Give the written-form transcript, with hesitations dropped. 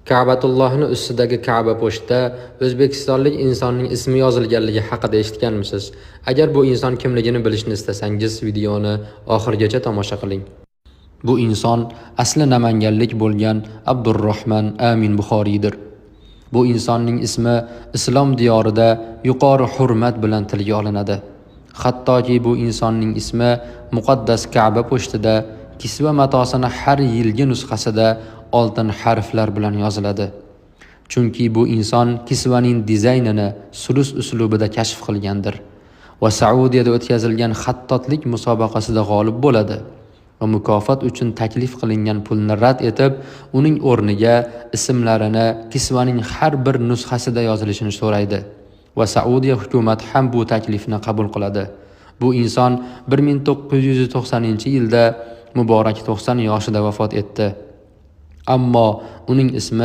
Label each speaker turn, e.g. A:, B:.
A: Ka'batullohning ustidagi Ka'ba po'stida o'zbekistonlik insonning ismi yozilganligi haqida eshitganmisiz? Agar bu inson kimligini bilishni istasangiz, videoni oxirigacha tomosha qiling. Bu inson asli namanganlik bo'lgan Abdurrahman Amin Buxoriydir. Bu insonning ismi islom diyorida yuqori hurmat bilan tilga olinadi. Hattoki bu insonning ismi muqaddas Ka'ba po'stida kisva matosini har yilgi nusxasida oltin harflar bilan yoziladi. Chunki bu inson kisvaning dizaynini sulus uslubida kashf qilgandir va Saudiyada o'tkazilgan xattotlik musobaqasida g'olib bo'ladi va mukofot uchun taklif qilingan pulni rad etib, uning o'rniga ismlarini kisvaning har bir nusxasida yozilishini so'raydi va Saudiya hukumati ham bu taklifni qabul qiladi. Bu inson 1990-yilda muborak 90 yoshida vafot etdi. Ammo uning ismi